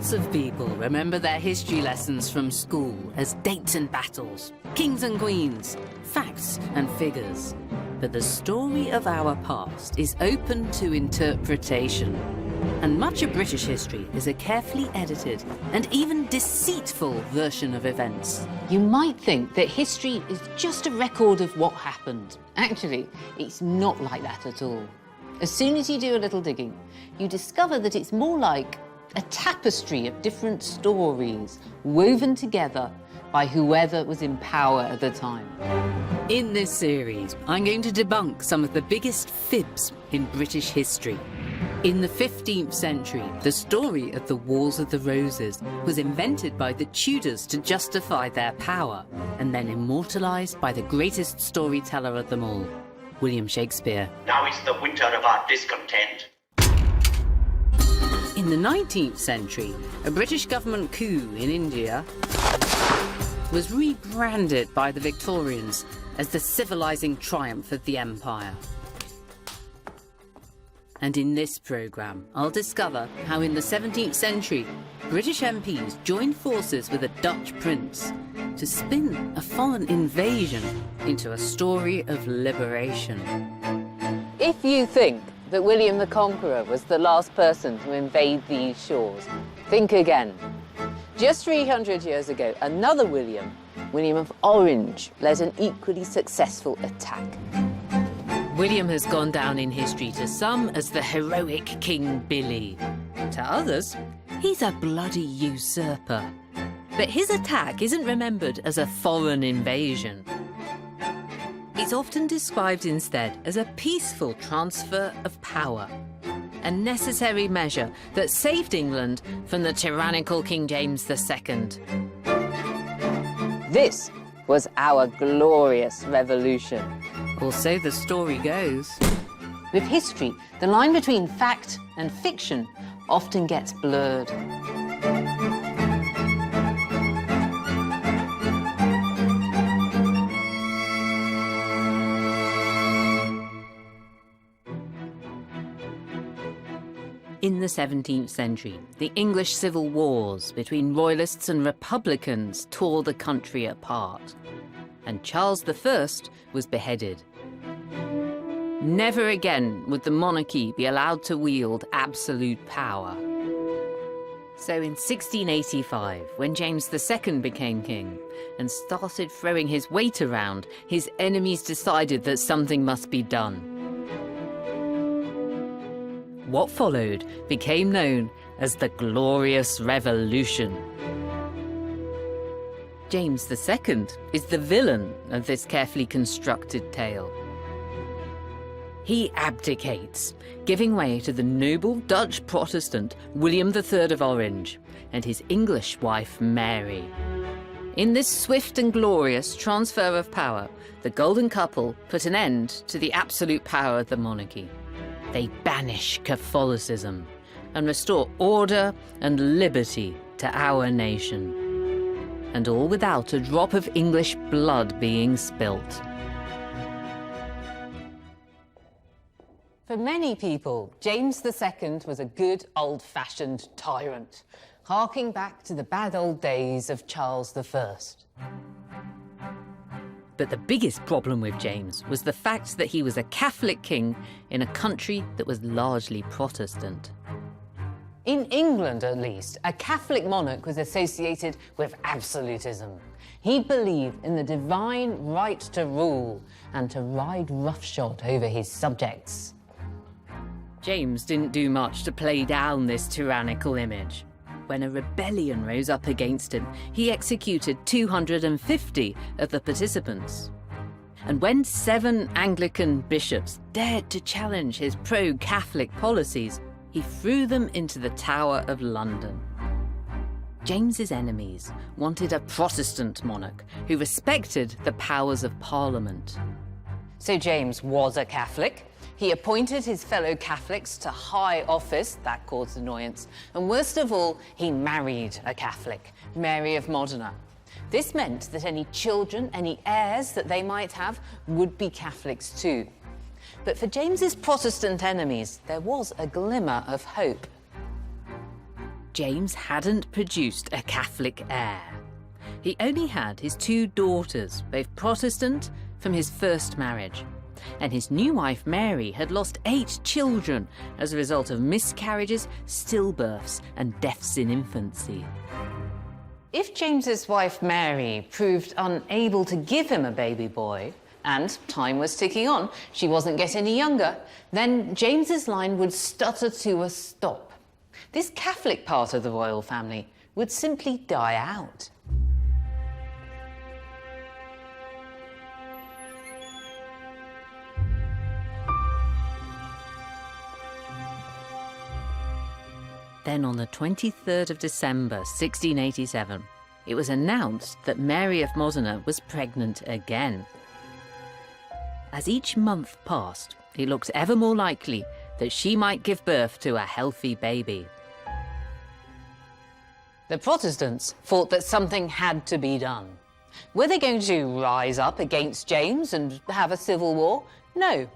Lots of people remember their history lessons from school as dates and battles, kings and queens, facts and figures. But the story of our past is open to interpretation. And much of British history is a carefully edited and even deceitful version of events. You might think that history is just a record of what happened. Actually, it's not like that at all. As soon as you do a little digging, you discover that it's more like a tapestry of different stories woven together by whoever was in power at the time. In this series, I'm going to debunk some of the biggest fibs in British history. In the 15th century, the story of the Wars of the Roses was invented by the Tudors to justify their power, and then immortalised by the greatest storyteller of them all, William Shakespeare. Now is the winter of our discontent. In the 19th century, a British government coup in India was rebranded by the Victorians as the civilising triumph of the empire. And in this programme, I'll discover how in the 17th century, British MPs joined forces with a Dutch prince to spin a foreign invasion into a story of liberation. If you think that William the Conqueror was the last person to invade these shores, think again. Just 300 years ago, another William, William of Orange, led an equally successful attack. William has gone down in history to some as the heroic King Billy. To others, he's a bloody usurper. But his attack isn't remembered as a foreign invasion. It's often described instead as a peaceful transfer of power, a necessary measure that saved England from the tyrannical King James II. This was our glorious revolution. Or so the story goes. With history, the line between fact and fiction often gets blurred. In the 17th century, the English civil wars between royalists and republicans tore the country apart, and Charles I was beheaded. Never again would the monarchy be allowed to wield absolute power. So in 1685, when James II became king and started throwing his weight around, his enemies decided that something must be done. What followed became known as the Glorious Revolution. James II is the villain of this carefully constructed tale. He abdicates, giving way to the noble Dutch Protestant William III of Orange and his English wife Mary. In this swift and glorious transfer of power, the golden couple put an end to the absolute power of the monarchy. They banish Catholicism and restore order and liberty to our nation. And all without a drop of English blood being spilt. For many people, James II was a good old-fashioned tyrant, harking back to the bad old days of Charles I. But the biggest problem with James was the fact that he was a Catholic king in a country that was largely Protestant. In England, at least, a Catholic monarch was associated with absolutism. He believed in the divine right to rule and to ride roughshod over his subjects. James didn't do much to play down this tyrannical image. When a rebellion rose up against him, he executed 250 of the participants. And when 7 Anglican bishops dared to challenge his pro-Catholic policies, he threw them into the Tower of London. James's enemies wanted a Protestant monarch who respected the powers of Parliament. So James was a Catholic. He appointed his fellow Catholics to high office, that caused annoyance, and worst of all, he married a Catholic, Mary of Modena. This meant that any children, any heirs that they might have, would be Catholics too. But for James's Protestant enemies, there was a glimmer of hope. James hadn't produced a Catholic heir. He only had his 2 daughters, both Protestant, from his first marriage. And his new wife, Mary, had lost 8 children as a result of miscarriages, stillbirths, and deaths in infancy. If James's wife, Mary, proved unable to give him a baby boy, and time was ticking on, she wasn't getting any younger, then James's line would stutter to a stop. This Catholic part of the royal family would simply die out. Then on the 23rd of December, 1687, it was announced that Mary of Modena was pregnant again. As each month passed, it looked ever more likely that she might give birth to a healthy baby. The Protestants thought that something had to be done. Were they going to rise up against James and have a civil war? No.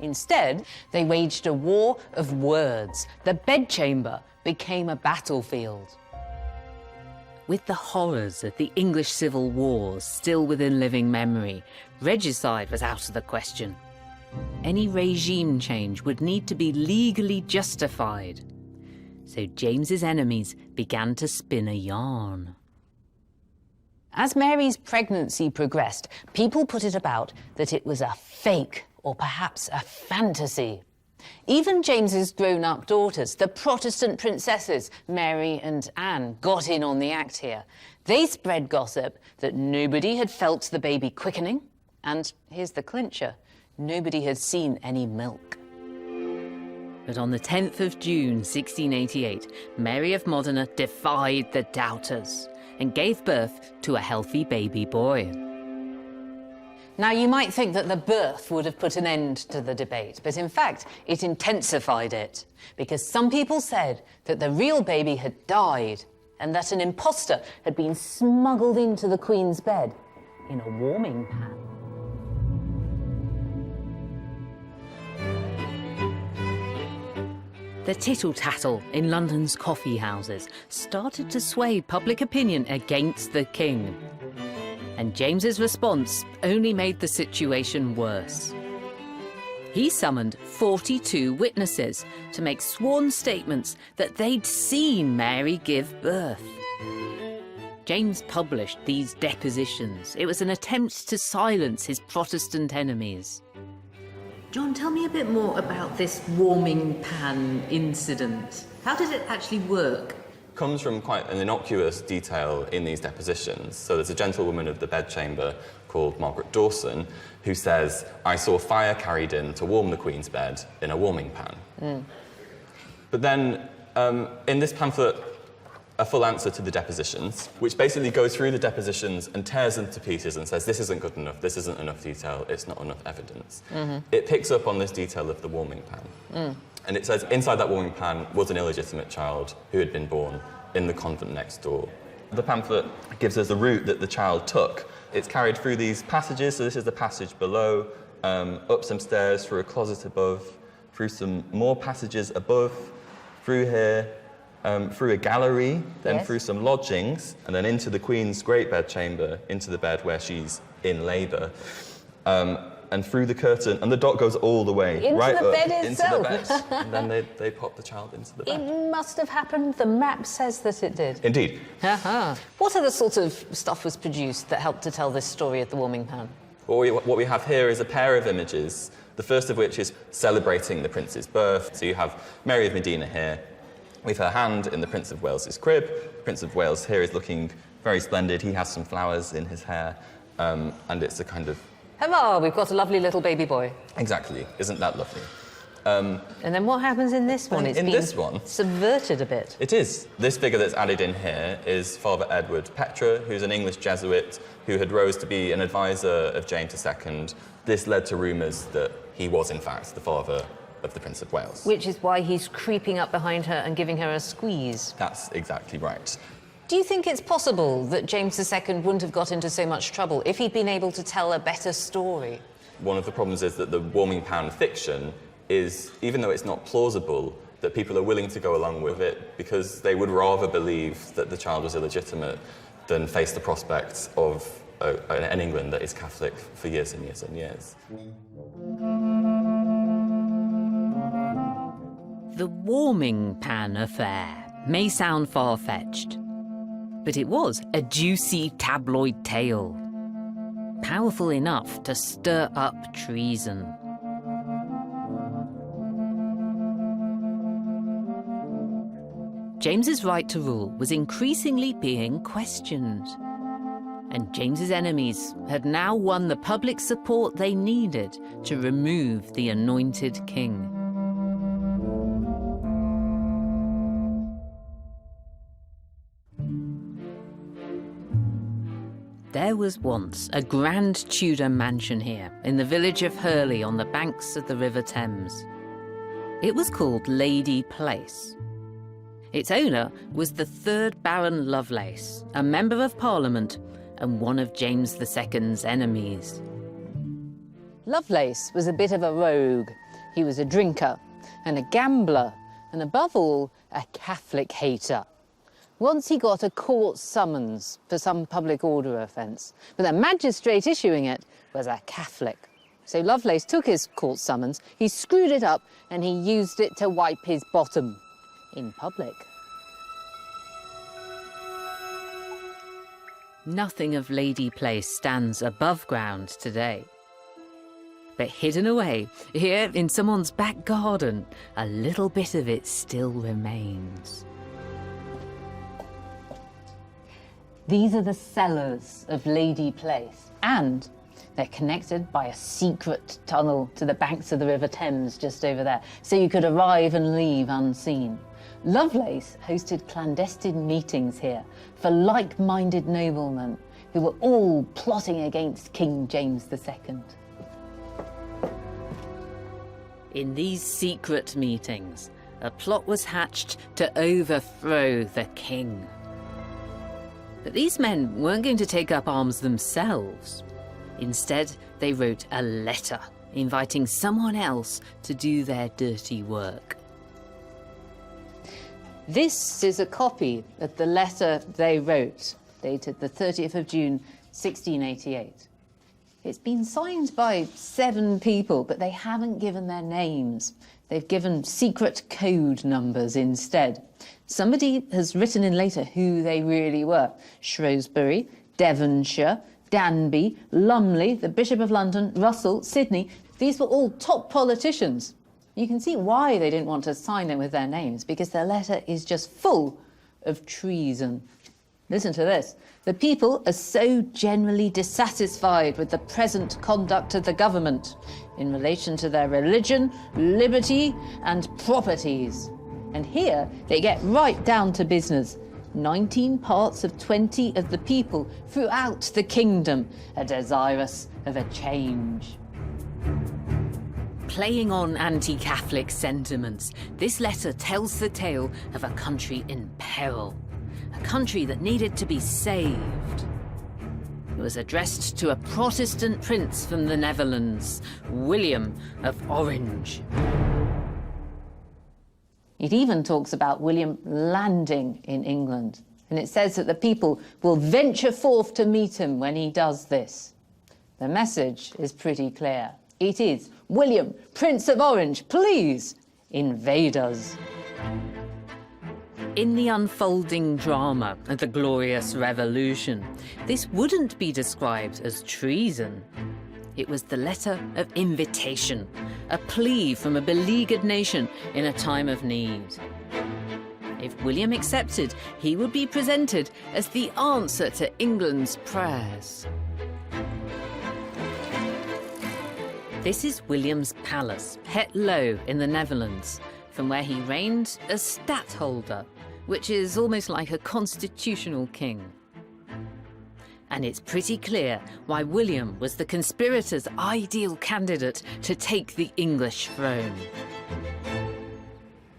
Instead, they waged a war of words. The bedchamber became a battlefield. With the horrors of the English civil wars still within living memory, regicide was out of the question. Any regime change would need to be legally justified. So James's enemies began to spin a yarn. As Mary's pregnancy progressed, people put it about that it was a fake or perhaps a fantasy. Even James's grown-up daughters, the Protestant princesses, Mary and Anne, got in on the act here. They spread gossip that nobody had felt the baby quickening, and here's the clincher, nobody had seen any milk. But on the 10th of June, 1688, Mary of Modena defied the doubters and gave birth to a healthy baby boy. Now, you might think that the birth would have put an end to the debate, but in fact, it intensified it, because some people said that the real baby had died and that an imposter had been smuggled into the Queen's bed in a warming pan. The tittle-tattle in London's coffee houses started to sway public opinion against the king. And James's response only made the situation worse. He summoned 42 witnesses to make sworn statements that they'd seen Mary give birth. James published these depositions. It was an attempt to silence his Protestant enemies. John, tell me a bit more about this warming pan incident. How did it actually work? Comes from quite an innocuous detail in these depositions. So there's a gentlewoman of the bedchamber called Margaret Dawson who says, "I saw fire carried in to warm the Queen's bed in a warming pan." But then in this pamphlet, a full answer to the depositions, which basically goes through the depositions and tears them to pieces and says, this isn't good enough, this isn't enough detail, it's not enough evidence. It picks up on this detail of the warming pan. And it says inside that warming pan was an illegitimate child who had been born in the convent next door. The pamphlet gives us the route that the child took. It's carried through these passages, so this is the passage below, up some stairs, through a closet above, through some more passages above, through here, through a gallery, then through some lodgings, and then into the Queen's great bedchamber, into the bed where she's in labour. And through the curtain, and the dot goes all the way into right the up bed into itself. the bed, and then they pop the child into the bed. It must have happened. The map says that it did. Indeed. What other sort of stuff was produced that helped to tell this story of the warming pan? What we have here is a pair of images, the first of which is celebrating the prince's birth. So you have Mary of Modena here, with her hand in the Prince of Wales's crib. The Prince of Wales here is looking very splendid. He has some flowers in his hair, and it's a kind of... Hurrah, we've got a lovely little baby boy. Exactly. Isn't that lovely? And then what happens in this one? It's in been this one, subverted a bit. It is. This figure that's added in here is Father Edward Petre, who's an English Jesuit who had rose to be an advisor of James II. This led to rumours that he was, in fact, the father of the Prince of Wales. Which is why he's creeping up behind her and giving her a squeeze. That's exactly right. Do you think it's possible that James II wouldn't have got into so much trouble if he'd been able to tell a better story? One of the problems is that the warming pan fiction is, even though it's not plausible, that people are willing to go along with it because they would rather believe that the child was illegitimate than face the prospects of an England that is Catholic for years and years and years. The warming pan affair may sound far-fetched, but it was a juicy tabloid tale, powerful enough to stir up treason. James's right to rule was increasingly being questioned, and James's enemies had now won the public support they needed to remove the anointed king. There was once a grand Tudor mansion here in the village of Hurley on the banks of the River Thames. It was called Lady Place. Its owner was the 3rd Baron Lovelace, a member of Parliament and one of James II's enemies. Lovelace was a bit of a rogue. He was a drinker and a gambler, and above all, a Catholic hater. Once he got a court summons for some public order offence, but the magistrate issuing it was a Catholic. So Lovelace took his court summons, he screwed it up, and he used it to wipe his bottom in public. Nothing of Lady Place stands above ground today. But hidden away, here in someone's back garden, a little bit of it still remains. These are the cellars of Lady Place, and they're connected by a secret tunnel to the banks of the River Thames just over there, so you could arrive and leave unseen. Lovelace hosted clandestine meetings here for like-minded noblemen who were all plotting against King James II. In these secret meetings, a plot was hatched to overthrow the king. But these men weren't going to take up arms themselves. Instead, they wrote a letter inviting someone else to do their dirty work. This is a copy of the letter they wrote, dated the 30th of June, 1688. It's been signed by 7 people, but they haven't given their names. They've given secret code numbers instead. Somebody has written in later who they really were. Shrewsbury, Devonshire, Danby, Lumley, the Bishop of London, Russell, Sidney. These were all top politicians. You can see why they didn't want to sign it with their names, because their letter is just full of treason. Listen to this. The people are so generally dissatisfied with the present conduct of the government in relation to their religion, liberty, and properties. And here they get right down to business. 19 parts of 20 of the people throughout the kingdom are desirous of a change. Playing on anti-Catholic sentiments, this letter tells the tale of a country in peril, a country that needed to be saved. It was addressed to a Protestant prince from the Netherlands, William of Orange. It even talks about William landing in England, and it says that the people will venture forth to meet him when he does this. The message is pretty clear. It is, William, Prince of Orange, please invade us. In the unfolding drama of the Glorious Revolution, this wouldn't be described as treason. It was the letter of invitation, a plea from a beleaguered nation in a time of need. If William accepted, he would be presented as the answer to England's prayers. This is William's palace, Het Loo in the Netherlands, from where he reigned as stadtholder, which is almost like a constitutional king. And it's pretty clear why William was the conspirators' ideal candidate to take the English throne.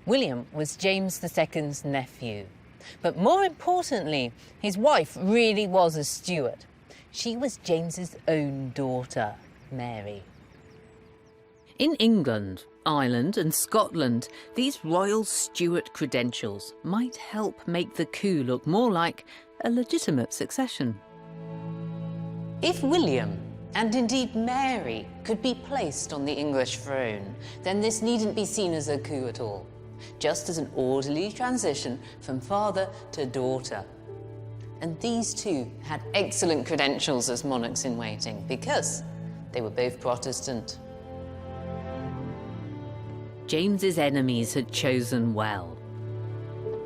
William was James II's nephew, but more importantly, his wife really was a Stuart. She was James's own daughter, Mary. In England, Ireland and Scotland, these royal Stuart credentials might help make the coup look more like a legitimate succession. If William, and indeed Mary, could be placed on the English throne, then this needn't be seen as a coup at all, just as an orderly transition from father to daughter. And these two had excellent credentials as monarchs in waiting because they were both Protestant. James's enemies had chosen well.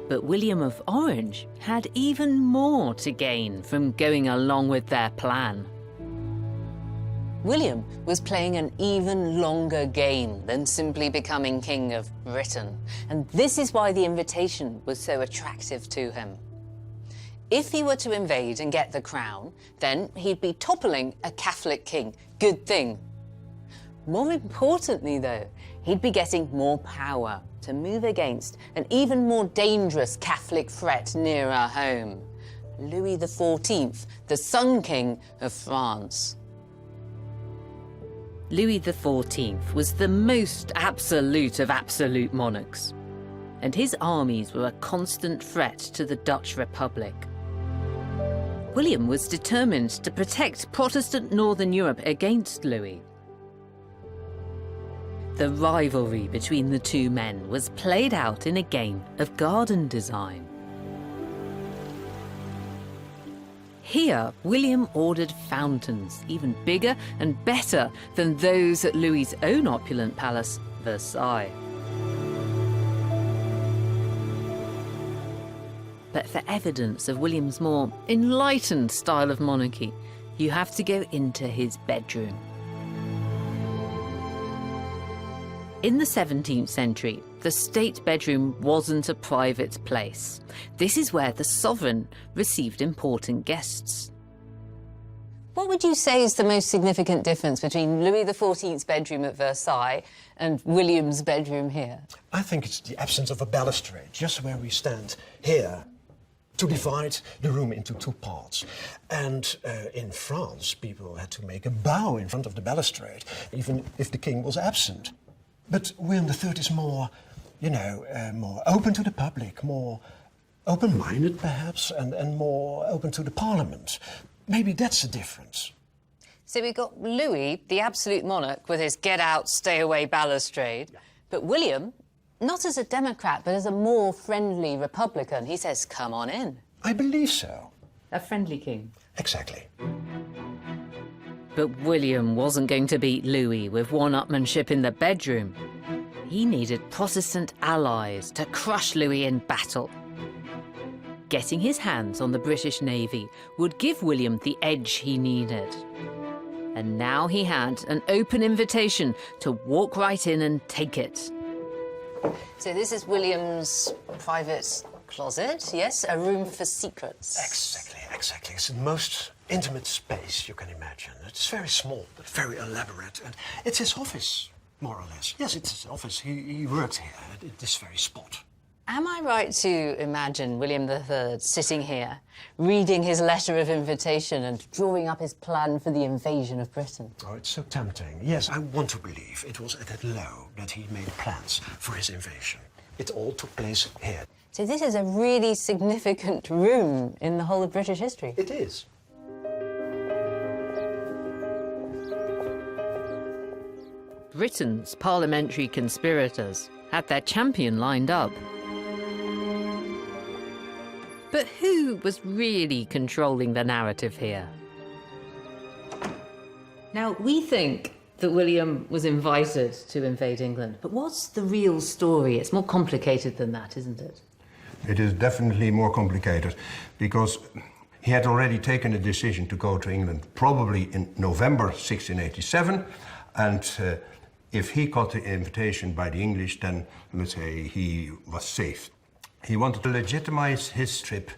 But William of Orange had even more to gain from going along with their plan. William was playing an even longer game than simply becoming King of Britain, and this is why the invitation was so attractive to him. If he were to invade and get the crown, then he'd be toppling a Catholic king. Good thing. More importantly, though, he'd be getting more power to move against an even more dangerous Catholic threat nearer home, Louis XIV, the Sun King of France. Louis XIV was the most absolute of absolute monarchs, and his armies were a constant threat to the Dutch Republic. William was determined to protect Protestant Northern Europe against Louis. The rivalry between the two men was played out in a game of garden design. Here, William ordered fountains, even bigger and better than those at Louis's own opulent palace, Versailles. But for evidence of William's more enlightened style of monarchy, you have to go into his bedroom. In the 17th century, the state bedroom wasn't a private place. This is where the sovereign received important guests. What would you say is the most significant difference between Louis XIV's bedroom at Versailles and William's bedroom here? I think it's the absence of a balustrade, just where we stand here, to divide the room into two parts. And in France, people had to make a bow in front of the balustrade, even if the king was absent. But William III is more, more open to the public, more open-minded perhaps, and more open to the parliament. Maybe that's the difference. So we got Louis, the absolute monarch, with his get-out, stay-away balustrade. Yeah. But William, not as a Democrat, but as a more friendly Republican, he says, come on in. I believe so. A friendly king. Exactly. But William wasn't going to beat Louis with one-upmanship in the bedroom. He needed Protestant allies to crush Louis in battle. Getting his hands on the British Navy would give William the edge he needed. And now he had an open invitation to walk right in and take it. So this is William's private closet, yes? A room for secrets. Exactly. It's the most intimate space you can imagine. It's very small, but very elaborate. And it's his office, more or less. Yes, it's his office. He worked here at this very spot. Am I right to imagine William III sitting here, reading his letter of invitation and drawing up his plan for the invasion of Britain? Oh, it's so tempting. Yes, I want to believe it was at that low that he made plans for his invasion. It all took place here. So this is a really significant room in the whole of British history. It is. Britain's parliamentary conspirators had their champion lined up. But who was really controlling the narrative here? Now, we think that William was invited to invade England, but what's the real story? It's more complicated than that, isn't it? It is definitely more complicated because he had already taken a decision to go to England probably in November 1687, and if he got the invitation by the English, then let's say he was safe. He wanted to legitimize his trip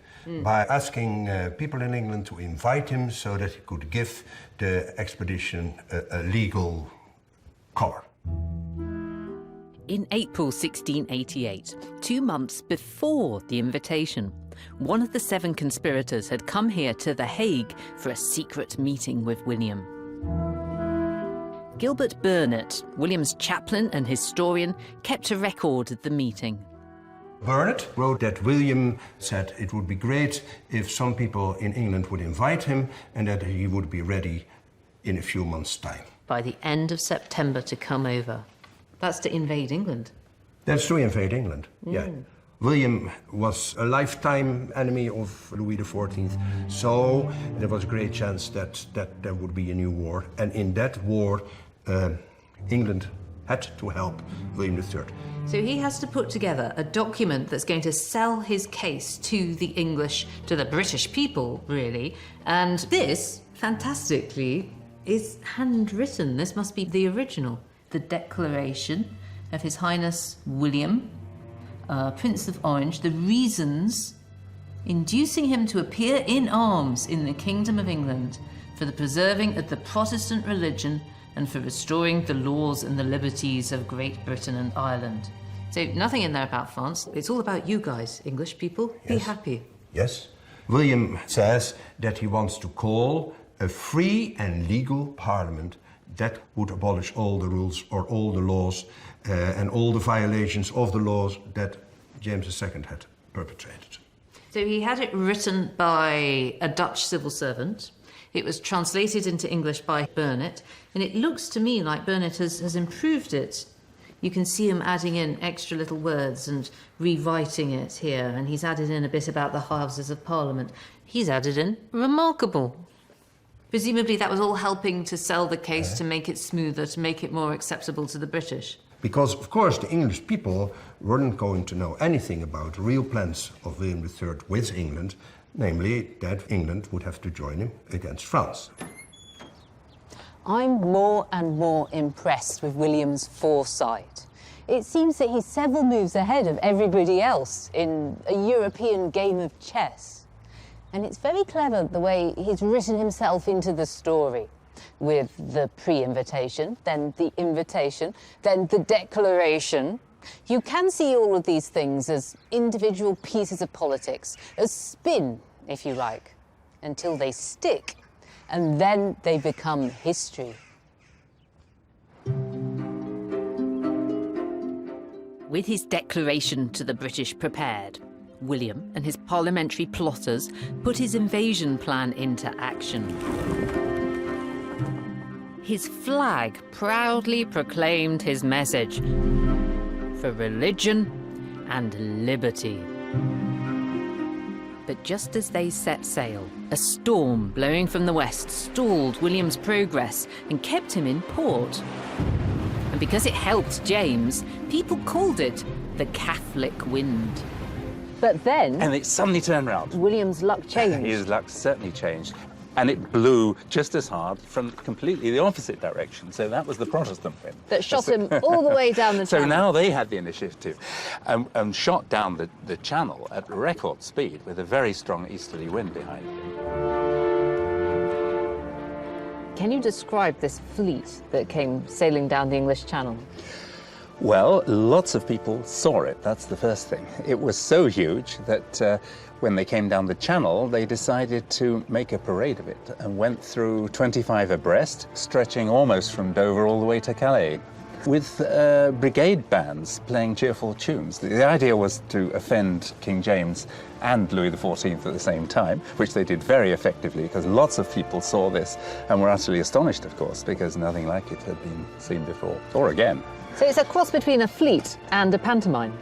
by asking people in England to invite him so that he could give the expedition a legal cover. In April 1688, 2 months before the invitation, one of the 7 conspirators had come here to The Hague for a secret meeting with William. Gilbert Burnet, William's chaplain and historian, kept a record of the meeting. Burnet wrote that William said it would be great if some people in England would invite him and that he would be ready in a few months' time. By the end of September to come over. That's to invade England. That's to invade England, yeah. William was a lifetime enemy of Louis XIV, so there was a great chance that there would be a new war. And in that war, England had to help William III. So he has to put together a document that's going to sell his case to the English, to the British people, really. And this, fantastically, is handwritten. This must be the original. The Declaration of His Highness William, Prince of Orange, the reasons inducing him to appear in arms in the Kingdom of England for the preserving of the Protestant religion and for restoring the laws and the liberties of Great Britain and Ireland. So nothing in there about France. It's all about you guys, English people. Be happy. Yes. William says that he wants to call a free and legal parliament that would abolish all the rules or all the laws and all the violations of the laws that James II had perpetrated. So he had it written by a Dutch civil servant. It was translated into English by Burnet, and it looks to me like Burnet has improved it. You can see him adding in extra little words and rewriting it here, and he's added in a bit about the Houses of Parliament. He's added in remarkable. Presumably that was all helping to sell the case, to make it smoother, to make it more acceptable to the British. Because, of course, the English people weren't going to know anything about the real plans of William III with England, namely that England would have to join him against France. I'm more and more impressed with William's foresight. It seems that he's several moves ahead of everybody else in a European game of chess. And it's very clever the way he's written himself into the story, with the pre-invitation, then the invitation, then the declaration. You can see all of these things as individual pieces of politics, as spin, if you like, until they stick, and then they become history. With his declaration to the British prepared, William and his parliamentary plotters put his invasion plan into action. His flag proudly proclaimed his message for religion and liberty. But just as they set sail, a storm blowing from the west stalled William's progress and kept him in port. And because it helped James, people called it the Catholic wind. But then... And it suddenly turned round. William's luck changed. His luck certainly changed. And it blew just as hard from completely the opposite direction. So that was the Protestant wind. That shot him all the way down the channel. So now they had the initiative and shot down the channel at record speed with a very strong easterly wind behind them. Can you describe this fleet that came sailing down the English Channel? Well, lots of people saw it, that's the first thing. It was so huge that when they came down the channel, they decided to make a parade of it and went through 25 abreast, stretching almost from Dover all the way to Calais, with brigade bands playing cheerful tunes. The idea was to offend King James and Louis XIV at the same time, which they did very effectively, because lots of people saw this and were utterly astonished, of course, because nothing like it had been seen before, or again. So it's a cross between a fleet and a pantomime.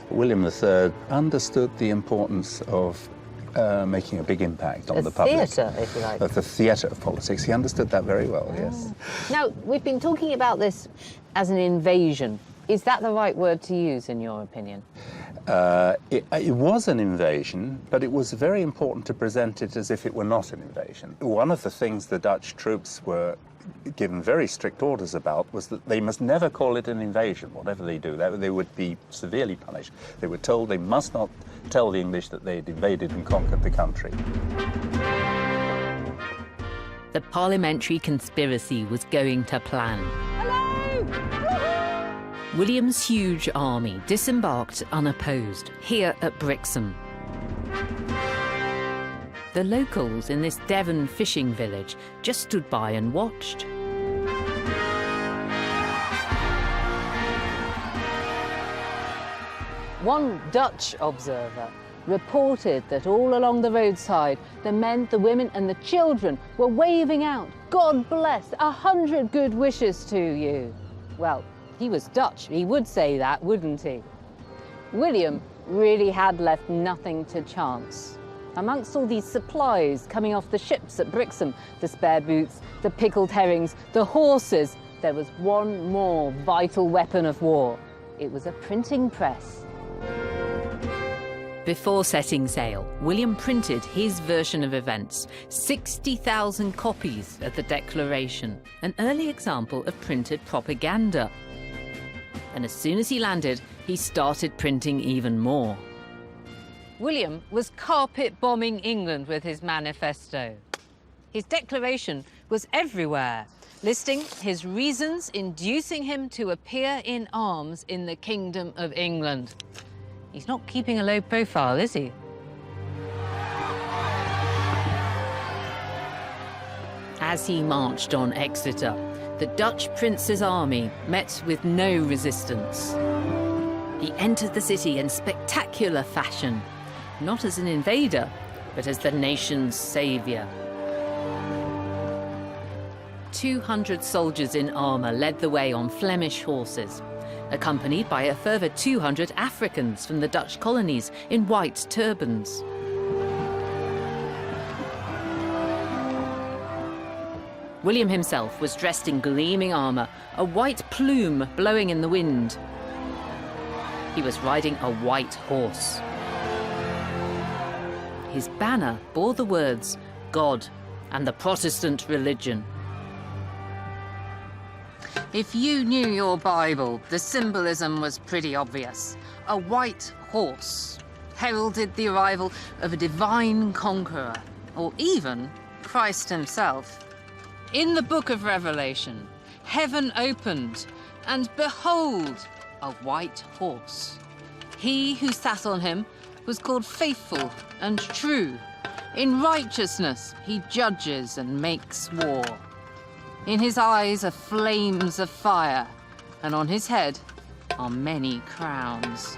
William III understood the importance of making a big impact on the public. Theatre, if you like. Of the theatre of politics. He understood that very well, yes. Now, we've been talking about this as an invasion. Is that the right word to use, in your opinion? It was an invasion, but it was very important to present it as if it were not an invasion. One of the things the Dutch troops were given very strict orders about was that they must never call it an invasion. Whatever they do, they would be severely punished. They were told they must not tell the English that they had invaded and conquered the country. The parliamentary conspiracy was going to plan. Hello! William's huge army disembarked unopposed here at Brixham. The locals in this Devon fishing village just stood by and watched. One Dutch observer reported that all along the roadside, the men, the women and the children were waving out, "God bless, 100 good wishes to you." Well, he was Dutch, he would say that, wouldn't he? William really had left nothing to chance. Amongst all these supplies coming off the ships at Brixham, the spare boots, the pickled herrings, the horses, there was one more vital weapon of war. It was a printing press. Before setting sail, William printed his version of events, 60,000 copies of the Declaration, an early example of printed propaganda. And as soon as he landed, he started printing even more. William was carpet bombing England with his manifesto. His declaration was everywhere, listing his reasons inducing him to appear in arms in the Kingdom of England. He's not keeping a low profile, is he? As he marched on Exeter, the Dutch prince's army met with no resistance. He entered the city in spectacular fashion, not as an invader, but as the nation's saviour. 200 soldiers in armour led the way on Flemish horses, accompanied by a further 200 Africans from the Dutch colonies in white turbans. William himself was dressed in gleaming armour, a white plume blowing in the wind. He was riding a white horse. His banner bore the words, "God and the Protestant religion." If you knew your Bible, the symbolism was pretty obvious. A white horse heralded the arrival of a divine conqueror, or even Christ himself. In the book of Revelation, heaven opened, and behold, a white horse. He who sat on him was called Faithful and True. In righteousness he judges and makes war. In his eyes are flames of fire, and on his head are many crowns.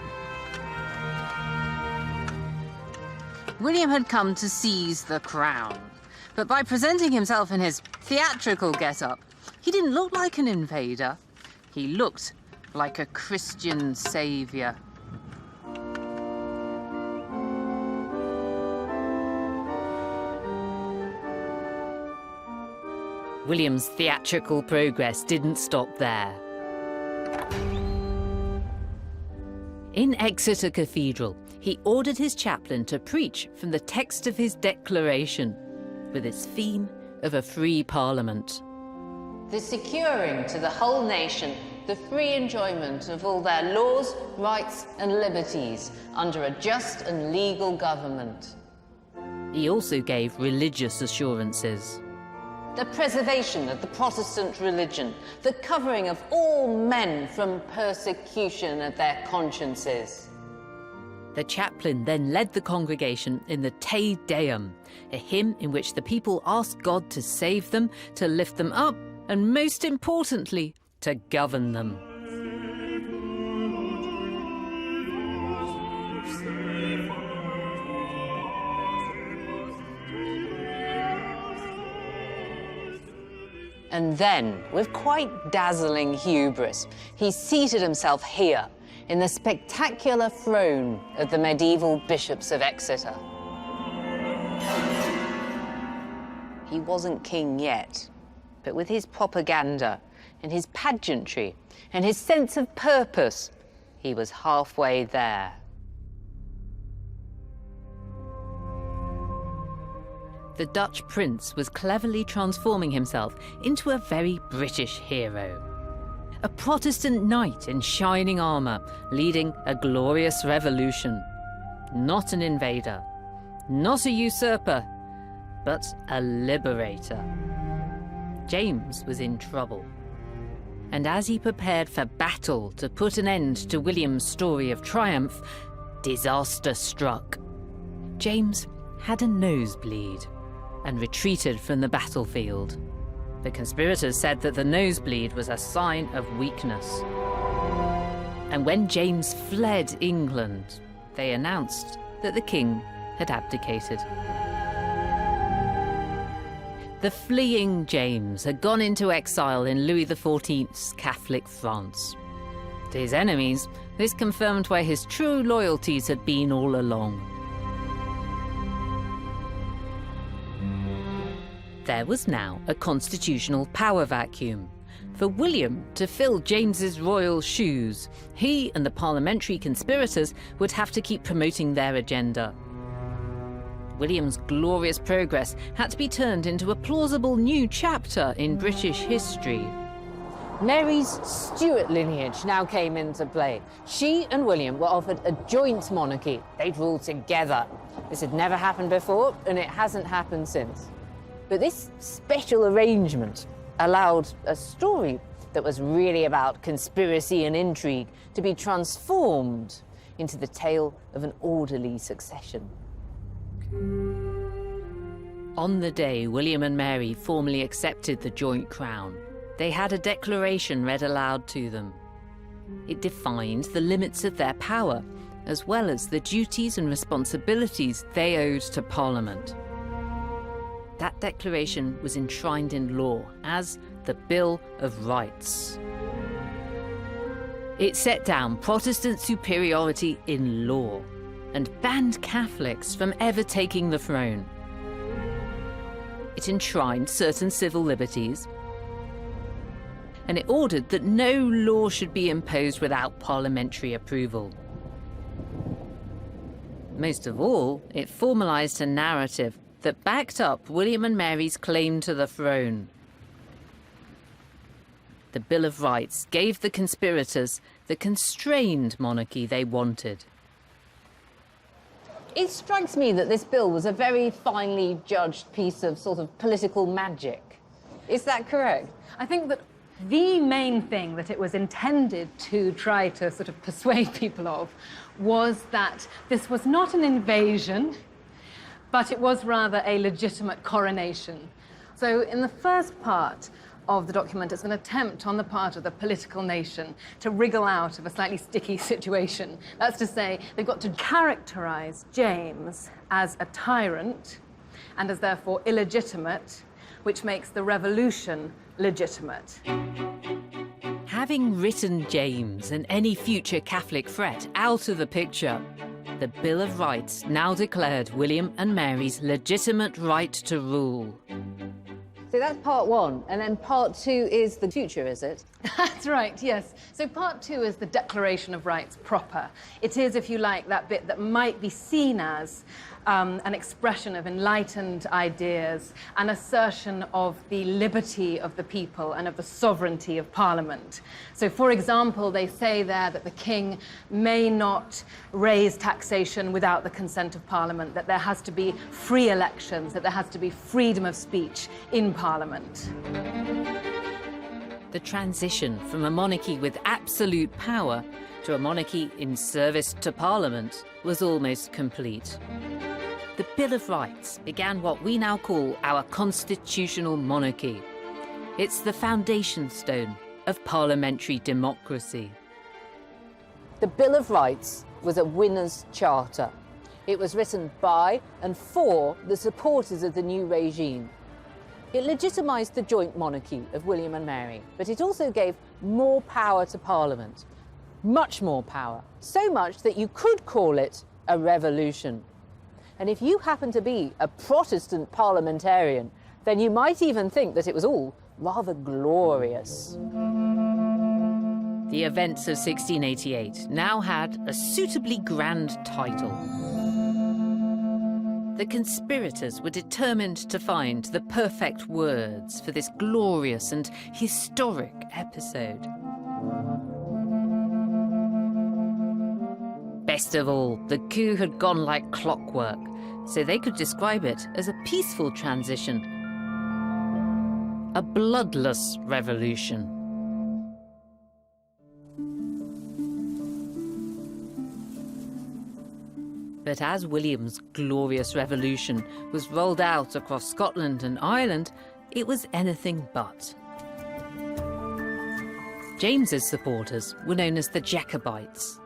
William had come to seize the crown, but by presenting himself in his theatrical get-up, he didn't look like an invader. He looked like a Christian saviour. William's theatrical progress didn't stop there. In Exeter Cathedral, he ordered his chaplain to preach from the text of his declaration, with its theme of a free parliament. The securing to the whole nation the free enjoyment of all their laws, rights and liberties under a just and legal government. He also gave religious assurances. The preservation of the Protestant religion, the covering of all men from persecution of their consciences. The chaplain then led the congregation in the Te Deum, a hymn in which the people asked God to save them, to lift them up, and most importantly, to govern them. And then, with quite dazzling hubris, he seated himself here, in the spectacular throne of the medieval bishops of Exeter. He wasn't king yet, but with his propaganda and his pageantry and his sense of purpose, he was halfway there. The Dutch prince was cleverly transforming himself into a very British hero. A Protestant knight in shining armour, leading a glorious revolution. Not an invader, not a usurper, but a liberator. James was in trouble. And as he prepared for battle to put an end to William's story of triumph, disaster struck. James had a nosebleed and retreated from the battlefield. The conspirators said that the nosebleed was a sign of weakness. And when James fled England, they announced that the king had abdicated. The fleeing James had gone into exile in Louis XIV's Catholic France. To his enemies, this confirmed where his true loyalties had been all along. There was now a constitutional power vacuum. For William to fill James's royal shoes, he and the parliamentary conspirators would have to keep promoting their agenda. William's glorious progress had to be turned into a plausible new chapter in British history. Mary's Stuart lineage now came into play. She and William were offered a joint monarchy. They'd rule together. This had never happened before, and it hasn't happened since. But this special arrangement allowed a story that was really about conspiracy and intrigue to be transformed into the tale of an orderly succession. On the day William and Mary formally accepted the joint crown, they had a declaration read aloud to them. It defined the limits of their power, as well as the duties and responsibilities they owed to Parliament. That declaration was enshrined in law as the Bill of Rights. It set down Protestant superiority in law and banned Catholics from ever taking the throne. It enshrined certain civil liberties, and it ordered that no law should be imposed without parliamentary approval. Most of all, it formalised a narrative that backed up William and Mary's claim to the throne. The Bill of Rights gave the conspirators the constrained monarchy they wanted. It strikes me that this bill was a very finely judged piece of sort of political magic. Is that correct? I think that the main thing that it was intended to try to sort of persuade people of was that this was not an invasion, but it was rather a legitimate coronation. So in the first part of the document, it's an attempt on the part of the political nation to wriggle out of a slightly sticky situation. That's to say, they've got to characterize James as a tyrant and as therefore illegitimate, which makes the revolution legitimate. Having written James and any future Catholic threat out of the picture, the Bill of Rights now declared William and Mary's legitimate right to rule. So that's part one, and then part two is the future, is it? That's right, yes. So part two is the Declaration of Rights proper. It is, if you like, that bit that might be seen as an expression of enlightened ideas, an assertion of the liberty of the people and of the sovereignty of Parliament. So, for example, they say there that the king may not raise taxation without the consent of Parliament, that there has to be free elections, that there has to be freedom of speech in Parliament. The transition from a monarchy with absolute power to a monarchy in service to Parliament was almost complete. The Bill of Rights began what we now call our constitutional monarchy. It's the foundation stone of parliamentary democracy. The Bill of Rights was a winner's charter. It was written by and for the supporters of the new regime. It legitimised the joint monarchy of William and Mary, but it also gave more power to Parliament. Much more power. So much that you could call it a revolution. And if you happen to be a Protestant parliamentarian, then you might even think that it was all rather glorious. The events of 1688 now had a suitably grand title. The conspirators were determined to find the perfect words for this glorious and historic episode. Best of all, the coup had gone like clockwork, so they could describe it as a peaceful transition. A bloodless revolution. But as William's glorious revolution was rolled out across Scotland and Ireland, it was anything but. James's supporters were known as the Jacobites.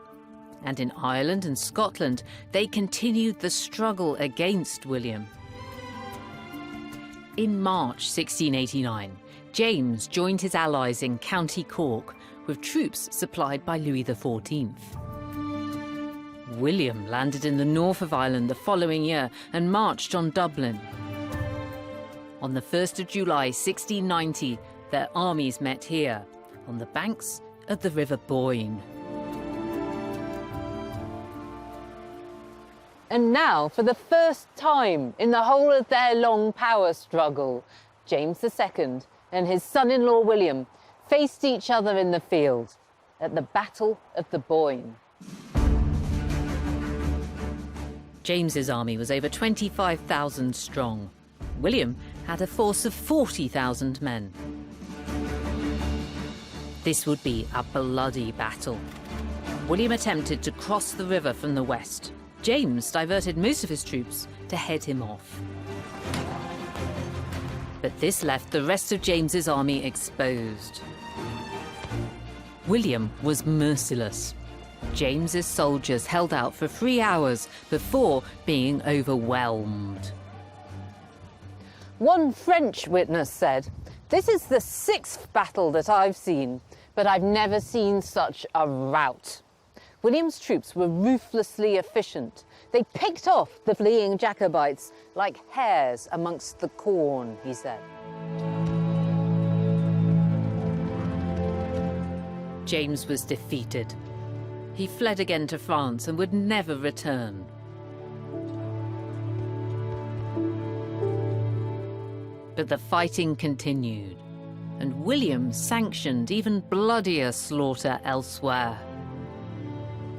And in Ireland and Scotland, they continued the struggle against William. In March 1689, James joined his allies in County Cork with troops supplied by Louis XIV. William landed in the north of Ireland the following year and marched on Dublin. On the 1st of July 1690, their armies met here, on the banks of the River Boyne. And now, for the first time in the whole of their long power struggle, James II and his son-in-law William faced each other in the field at the Battle of the Boyne. James's army was over 25,000 strong. William had a force of 40,000 men. This would be a bloody battle. William attempted to cross the river from the west. James diverted most of his troops to head him off. But this left the rest of James's army exposed. William was merciless. James's soldiers held out for 3 hours before being overwhelmed. One French witness said, "This is the 6th battle that I've seen, but I've never seen such a rout." William's troops were ruthlessly efficient. They picked off the fleeing Jacobites like hares amongst the corn, he said. James was defeated. He fled again to France and would never return. But the fighting continued, and William sanctioned even bloodier slaughter elsewhere.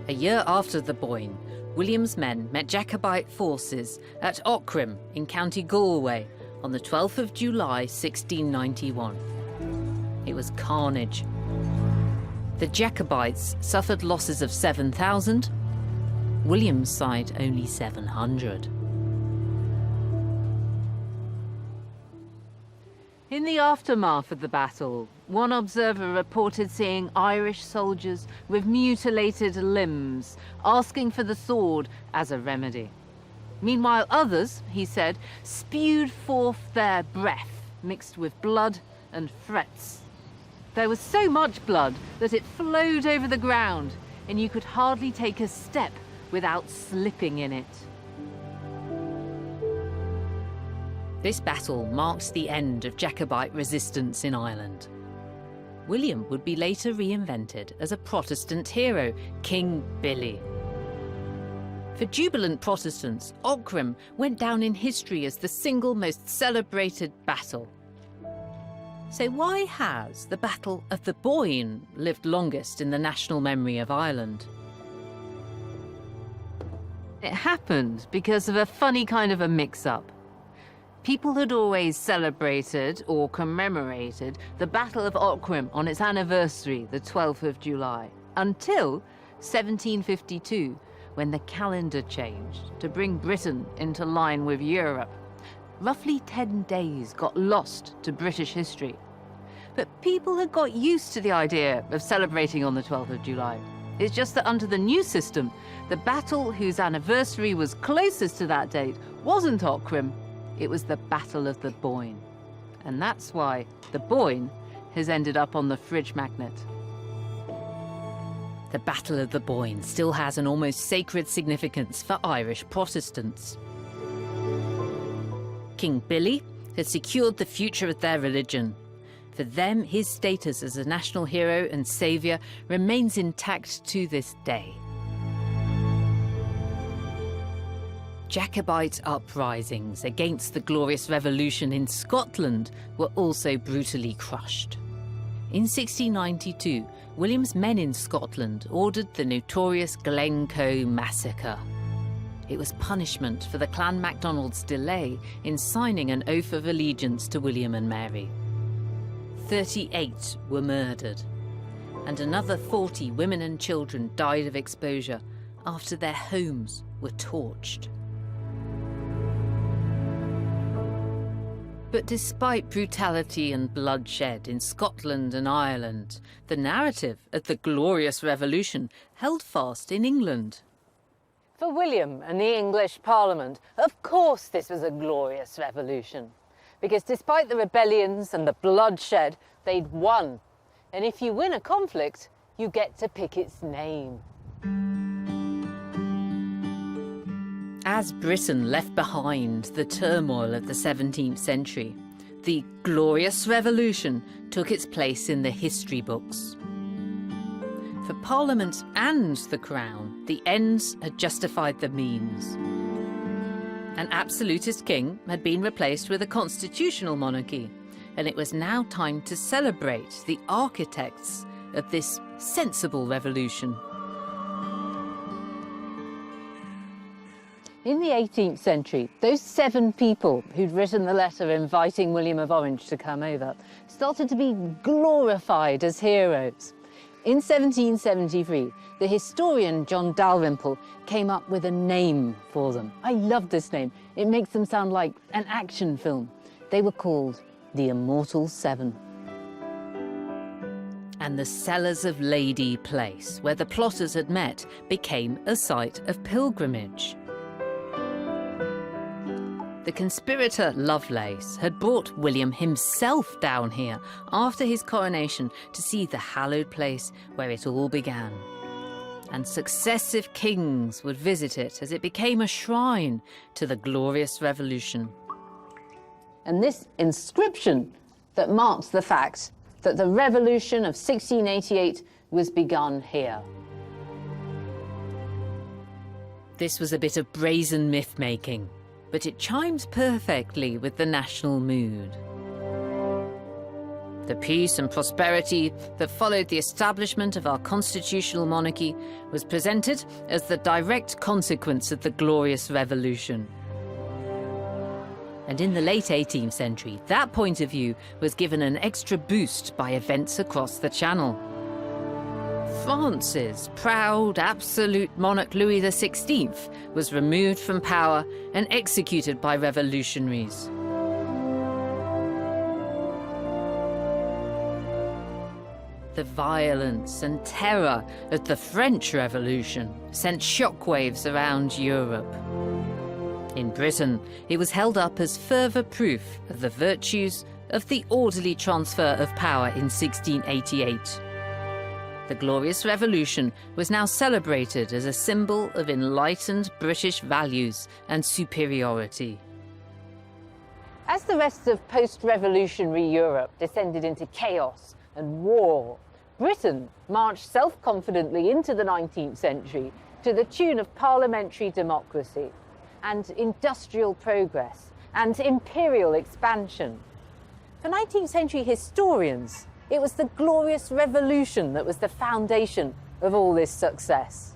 A year after the Boyne, William's men met Jacobite forces at Aughrim in County Galway on the 12th of July 1691. It was carnage. The Jacobites suffered losses of 7,000, William's side only 700. In the aftermath of the battle, one observer reported seeing Irish soldiers with mutilated limbs, asking for the sword as a remedy. Meanwhile, others, he said, spewed forth their breath mixed with blood and threats. There was so much blood that it flowed over the ground, and you could hardly take a step without slipping in it. This battle marked the end of Jacobite resistance in Ireland. William would be later reinvented as a Protestant hero, King Billy. For jubilant Protestants, Aughrim went down in history as the single most celebrated battle. So why has the Battle of the Boyne lived longest in the national memory of Ireland? It happened because of a funny kind of a mix-up. People had always celebrated or commemorated the Battle of Aughrim on its anniversary, the 12th of July, until 1752, when the calendar changed to bring Britain into line with Europe. Roughly 10 days got lost to British history. But people had got used to the idea of celebrating on the 12th of July. It's just that under the new system, the battle whose anniversary was closest to that date wasn't Aughrim, it was the Battle of the Boyne. And that's why the Boyne has ended up on the fridge magnet. The Battle of the Boyne still has an almost sacred significance for Irish Protestants. King Billy had secured the future of their religion. For them, his status as a national hero and saviour remains intact to this day. Jacobite uprisings against the Glorious Revolution in Scotland were also brutally crushed. In 1692, William's men in Scotland ordered the notorious Glencoe massacre. It was punishment for the Clan MacDonald's delay in signing an oath of allegiance to William and Mary. 38 were murdered, and another 40 women and children died of exposure after their homes were torched. But despite brutality and bloodshed in Scotland and Ireland, the narrative of the Glorious Revolution held fast in England. For William and the English Parliament, of course this was a glorious revolution. Because despite the rebellions and the bloodshed, they'd won. And if you win a conflict, you get to pick its name. As Britain left behind the turmoil of the 17th century, the Glorious Revolution took its place in the history books. For Parliament and the Crown, the ends had justified the means. An absolutist king had been replaced with a constitutional monarchy, and it was now time to celebrate the architects of this sensible revolution. In the 18th century, those 7 people who'd written the letter inviting William of Orange to come over started to be glorified as heroes. In 1773, the historian John Dalrymple came up with a name for them. I love this name. It makes them sound like an action film. They were called the Immortal Seven. And the Cellars of Lady Place, where the plotters had met, became a site of pilgrimage. The conspirator Lovelace had brought William himself down here after his coronation to see the hallowed place where it all began. And successive kings would visit it as it became a shrine to the Glorious Revolution. And this inscription that marks the fact that the revolution of 1688 was begun here. This was a bit of brazen myth-making, but it chimes perfectly with the national mood. The peace and prosperity that followed the establishment of our constitutional monarchy was presented as the direct consequence of the Glorious Revolution. And in the late 18th century, that point of view was given an extra boost by events across the Channel. France's proud, absolute monarch Louis XVI was removed from power and executed by revolutionaries. The violence and terror of the French Revolution sent shockwaves around Europe. In Britain, it was held up as further proof of the virtues of the orderly transfer of power in 1688. The Glorious Revolution was now celebrated as a symbol of enlightened British values and superiority. As the rest of post-revolutionary Europe descended into chaos and war, Britain marched self-confidently into the 19th century to the tune of parliamentary democracy and industrial progress and imperial expansion. For 19th century historians, it was the Glorious Revolution that was the foundation of all this success.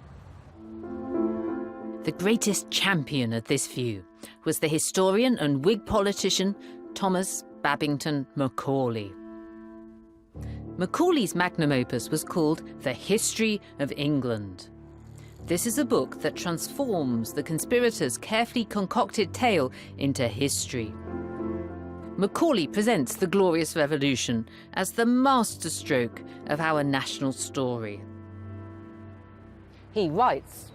The greatest champion of this view was the historian and Whig politician Thomas Babington Macaulay. Macaulay's magnum opus was called The History of England. This is a book that transforms the conspirators' carefully concocted tale into history. Macaulay presents the Glorious Revolution as the masterstroke of our national story. He writes,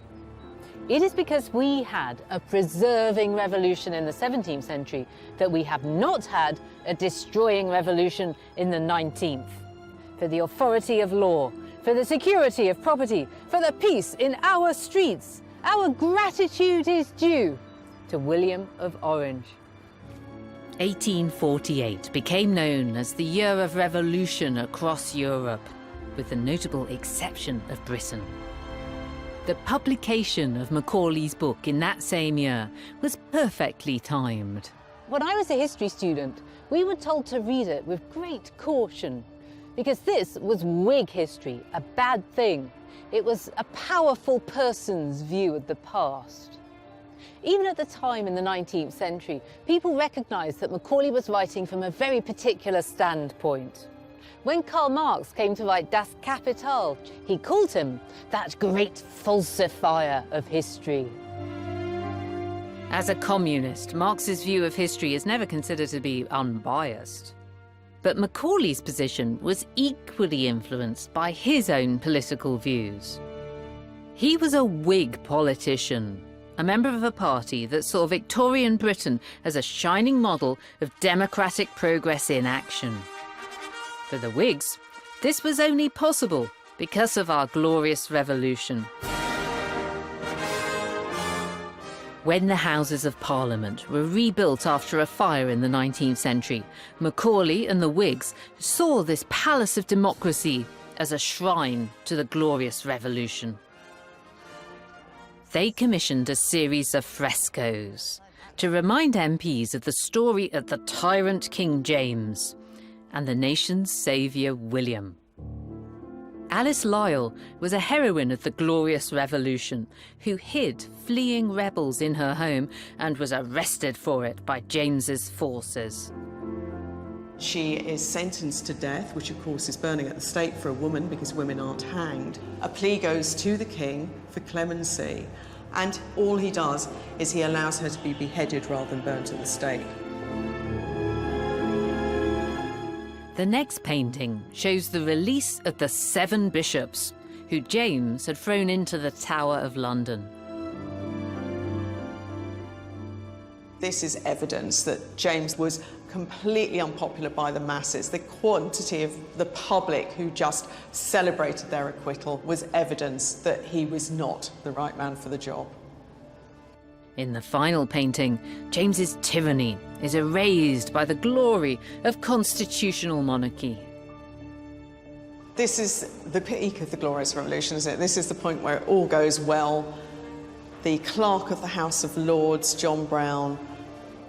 "It is because we had a preserving revolution in the 17th century that we have not had a destroying revolution in the 19th. For the authority of law, for the security of property, for the peace in our streets, our gratitude is due to William of Orange." 1848 became known as the year of revolution across Europe, with the notable exception of Britain. The publication of Macaulay's book in that same year was perfectly timed. When I was a history student, we were told to read it with great caution, because this was Whig history, a bad thing. It was a powerful person's view of the past. Even at the time in the 19th century, people recognised that Macaulay was writing from a very particular standpoint. When Karl Marx came to write Das Kapital, he called him that great falsifier of history. As a communist, Marx's view of history is never considered to be unbiased. But Macaulay's position was equally influenced by his own political views. He was a Whig politician, a member of a party that saw Victorian Britain as a shining model of democratic progress in action. For the Whigs, this was only possible because of our glorious revolution. When the Houses of Parliament were rebuilt after a fire in the 19th century, Macaulay and the Whigs saw this palace of democracy as a shrine to the glorious revolution. They commissioned a series of frescoes to remind MPs of the story of the tyrant King James and the nation's saviour William. Alice Lisle was a heroine of the Glorious Revolution who hid fleeing rebels in her home and was arrested for it by James's forces. She is sentenced to death, which of course is burning at the stake for a woman because women aren't hanged. A plea goes to the king for clemency, and all he does is he allows her to be beheaded rather than burnt at the stake. The next painting shows the release of the 7 bishops who James had thrown into the Tower of London. This is evidence that James was completely unpopular by the masses. The quantity of the public who just celebrated their acquittal was evidence that he was not the right man for the job. In the final painting, James's tyranny is erased by the glory of constitutional monarchy. This is the peak of the Glorious Revolution, isn't it? This is the point where it all goes well. The Clerk of the House of Lords, John Brown,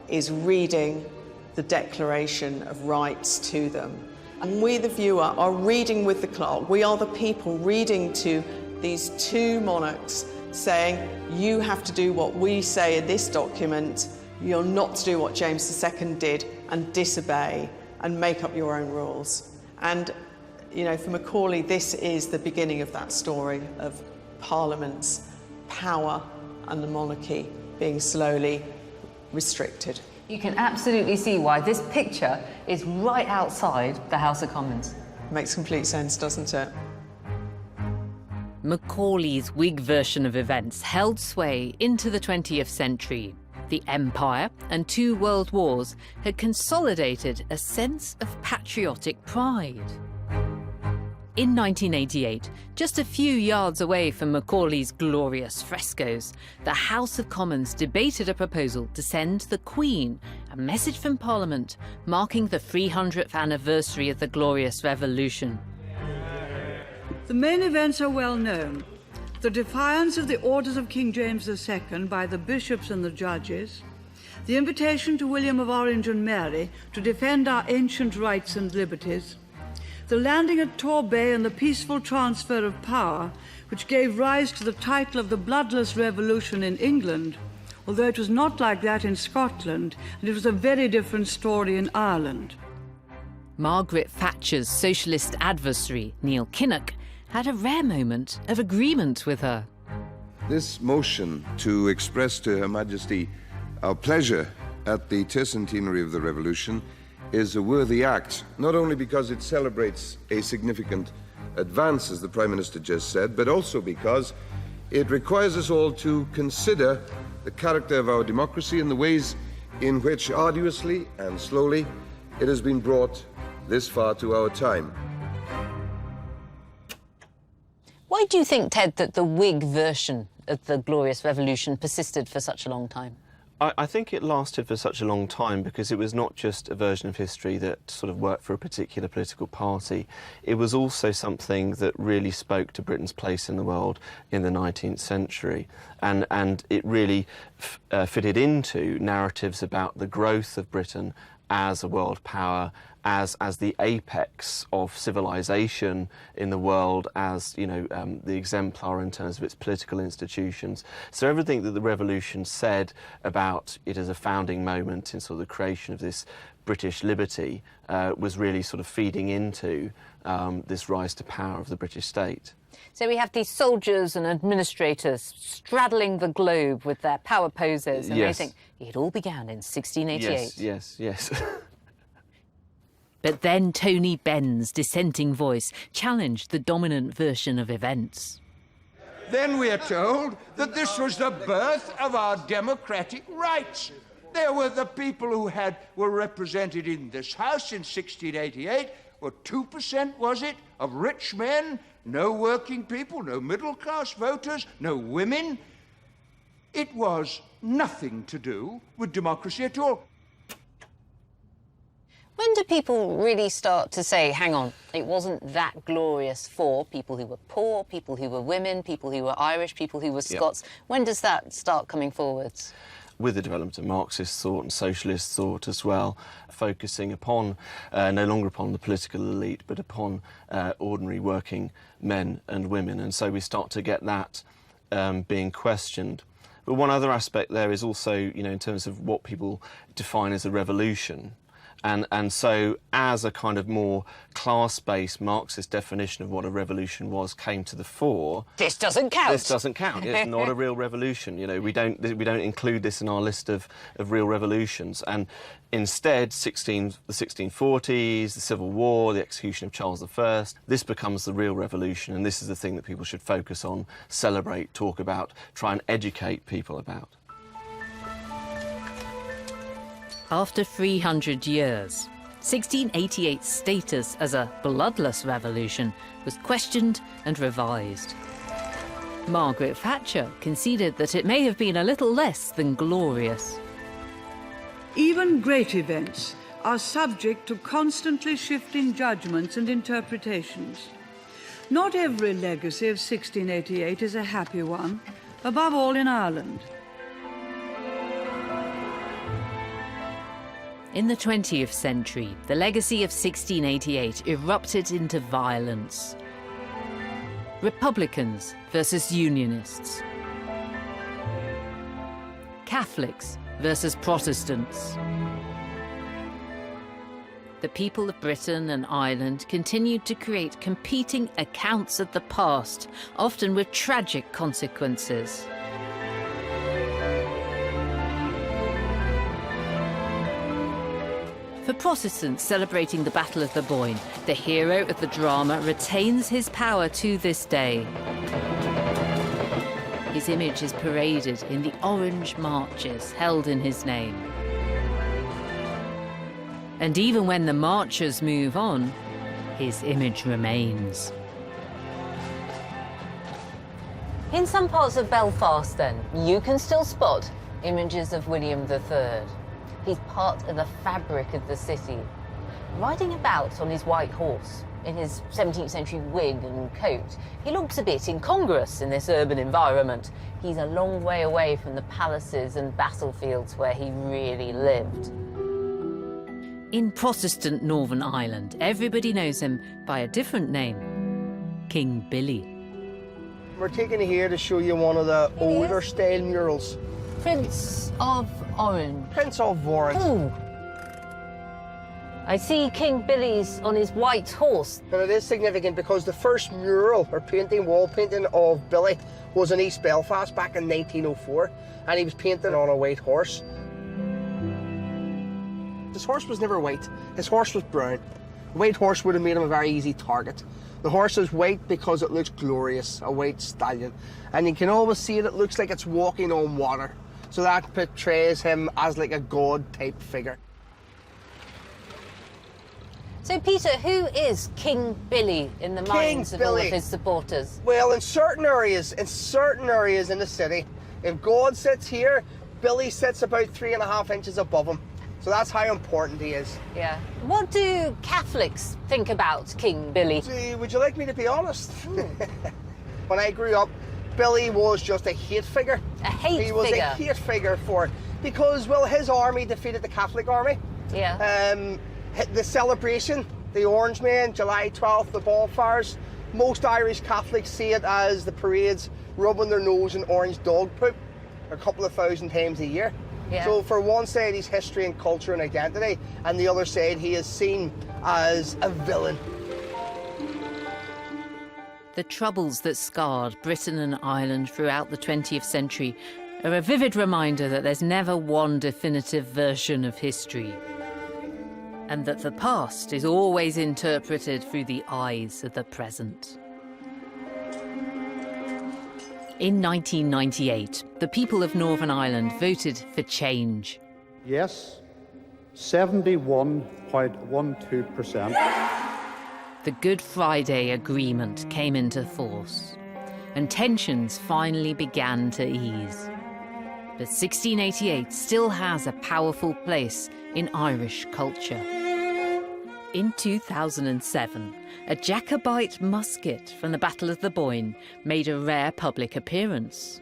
is reading the Declaration of Rights to them. And we, the viewer, are reading with the clerk. We are the people reading to these 2 monarchs saying, you have to do what we say in this document, you're not to do what James II did and disobey and make up your own rules. And, you know, for Macaulay, this is the beginning of that story of Parliament's power and the monarchy being slowly restricted. You can absolutely see why this picture is right outside the House of Commons. Makes complete sense, doesn't it? Macaulay's Whig version of events held sway into the 20th century. The Empire and 2 world wars had consolidated a sense of patriotic pride. In 1988, just a few yards away from Macaulay's glorious frescoes, the House of Commons debated a proposal to send the Queen a message from Parliament marking the 300th anniversary of the Glorious Revolution. The main events are well known. The defiance of the orders of King James II by the bishops and the judges, the invitation to William of Orange and Mary to defend our ancient rights and liberties, the landing at Torbay and the peaceful transfer of power, which gave rise to the title of the Bloodless Revolution in England, although it was not like that in Scotland, and it was a very different story in Ireland. Margaret Thatcher's socialist adversary, Neil Kinnock, had a rare moment of agreement with her. This motion to express to Her Majesty our pleasure at the tercentenary of the Revolution is a worthy act, not only because it celebrates a significant advance, as the Prime Minister just said, but also because it requires us all to consider the character of our democracy and the ways in which arduously and slowly it has been brought this far to our time. Why do you think, Ted, that the Whig version of the Glorious Revolution persisted for such a long time? I think it lasted for such a long time because it was not just a version of history that sort of worked for a particular political party. It was also something that really spoke to Britain's place in the world in the 19th century. And it really fitted into narratives about the growth of Britain as a world power, as the apex of civilization in the world, as, you know, the exemplar in terms of its political institutions. So everything that the revolution said about it as a founding moment in sort of the creation of this British liberty was really sort of feeding into this rise to power of the British state. So we have these soldiers and administrators straddling the globe with their power poses, and Yes. they think it all began in 1688. Yes. But then Tony Benn's dissenting voice challenged the dominant version of events. Then we are told that this was the birth of our democratic rights. There were the people who were represented in this House in 1688, or 2%, was it, of rich men, no working people, no middle-class voters, no women. It was nothing to do with democracy at all. When do people really start to say, hang on, it wasn't that glorious for people who were poor, people who were women, people who were Irish, people who were Scots? When does that start coming forwards? With the development of Marxist thought and socialist thought as well, focusing upon, no longer upon the political elite, but upon ordinary working men and women. And so we start to get that being questioned. But one other aspect there is also, in terms of what people define as a revolution. And so as a kind of more class-based Marxist definition of what a revolution was came to the fore... This doesn't count. This doesn't count. It's not a real revolution. We don't include this in our list of real revolutions. And instead, the 1640s, the Civil War, the execution of Charles I, this becomes the real revolution, and this is the thing that people should focus on, celebrate, talk about, try and educate people about. After 300 years, 1688's status as a bloodless revolution was questioned and revised. Margaret Thatcher conceded that it may have been a little less than glorious. Even great events are subject to constantly shifting judgments and interpretations. Not every legacy of 1688 is a happy one, above all in Ireland. In the 20th century, the legacy of 1688 erupted into violence. Republicans versus Unionists. Catholics versus Protestants. The people of Britain and Ireland continued to create competing accounts of the past, often with tragic consequences. For Protestants celebrating the Battle of the Boyne, the hero of the drama retains his power to this day. His image is paraded in the orange marches held in his name. And even when the marchers move on, his image remains. In some parts of Belfast, then, you can still spot images of William III. He's part of the fabric of the city, riding about on his white horse in his 17th century wig and coat. He looks a bit incongruous in this urban environment. He's a long way away from the palaces and battlefields where he really lived. In Protestant Northern Ireland, everybody knows him by a different name, King Billy. We're taking it here to show you one of the older style murals. Prince of Orange. Prince of Orange. Ooh. I see King Billy's on his white horse. And it is significant because the first mural or painting, wall painting of Billy was in East Belfast back in 1904, and he was painted on a white horse. His horse was never white, his horse was brown. A white horse would have made him a very easy target. The horse is white because it looks glorious, a white stallion. And you can always see it looks like it's walking on water. So that portrays him as like a god-type figure. So, Peter, who is King Billy in the minds of all of his supporters? Well, in certain areas in the city, if God sits here, Billy sits about 3.5 inches above him. So that's how important he is. Yeah. What do Catholics think about King Billy? See, would you like me to be honest? When I grew up, Billy was just a hate figure. A hate figure? He was a hate figure because, well, his army defeated the Catholic army. Yeah. The celebration, the Orange Men, July 12th, the bonfires, most Irish Catholics see it as the parades rubbing their nose in orange dog poop a couple of thousand times a year. Yeah. So for one side, he's history and culture and identity, and the other side, he is seen as a villain. The troubles that scarred Britain and Ireland throughout the 20th century are a vivid reminder that there's never one definitive version of history, and that the past is always interpreted through the eyes of the present. In 1998, the people of Northern Ireland voted for change. Yes, 71.12%. The Good Friday Agreement came into force, and tensions finally began to ease. But 1688 still has a powerful place in Irish culture. In 2007, a Jacobite musket from the Battle of the Boyne made a rare public appearance.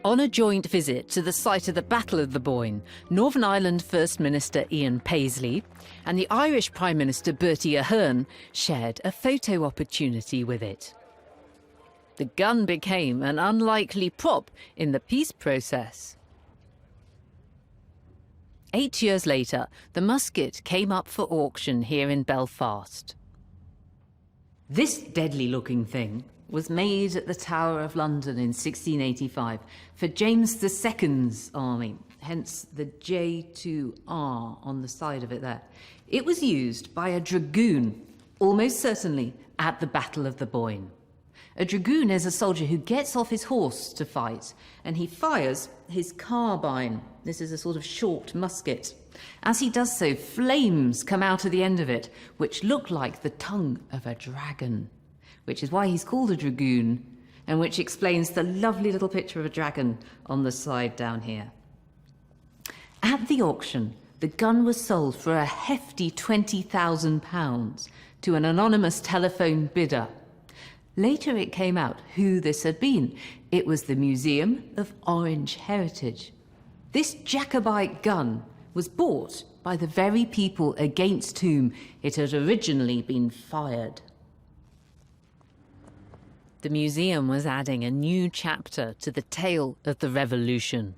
On a joint visit to the site of the Battle of the Boyne, Northern Ireland First Minister Ian Paisley and the Irish Prime Minister Bertie Ahern shared a photo opportunity with it. The gun became an unlikely prop in the peace process. 8 years later, the musket came up for auction here in Belfast. This deadly-looking thing was made at the Tower of London in 1685 for James II's army, hence the J2R on the side of it there. It was used by a dragoon, almost certainly at the Battle of the Boyne. A dragoon is a soldier who gets off his horse to fight, and he fires his carbine. This is a sort of short musket. As he does so, flames come out of the end of it, which look like the tongue of a dragon, which is why he's called a dragoon, and which explains the lovely little picture of a dragon on the side down here. At the auction, the gun was sold for a hefty £20,000 to an anonymous telephone bidder. Later it came out who this had been. It was the Museum of Orange Heritage. This Jacobite gun was bought by the very people against whom it had originally been fired. The museum was adding a new chapter to the tale of the Revolution.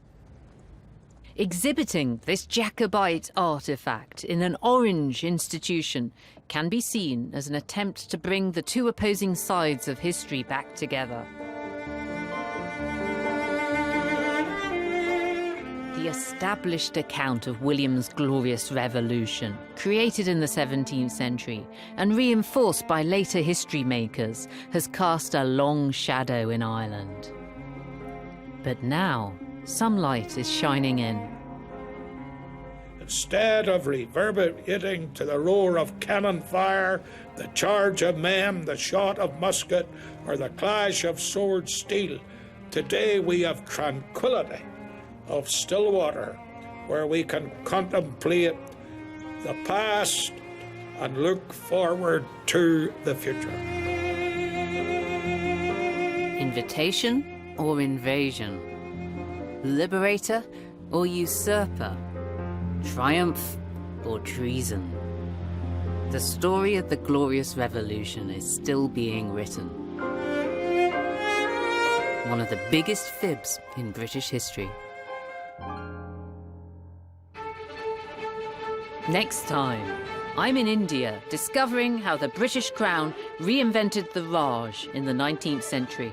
Exhibiting this Jacobite artifact in an orange institution can be seen as an attempt to bring the two opposing sides of history back together. The established account of William's glorious revolution, created in the 17th century and reinforced by later history makers, has cast a long shadow in Ireland. But now, some light is shining in. Instead of reverberating to the roar of cannon fire, the charge of men, the shot of musket, or the clash of sword steel, today we have tranquility of still water, where we can contemplate the past and look forward to the future. Invitation or invasion? Liberator or usurper? Triumph or treason? The story of the Glorious Revolution is still being written. One of the biggest fibs in British history. Next time, I'm in India discovering how the British Crown reinvented the Raj in the 19th century.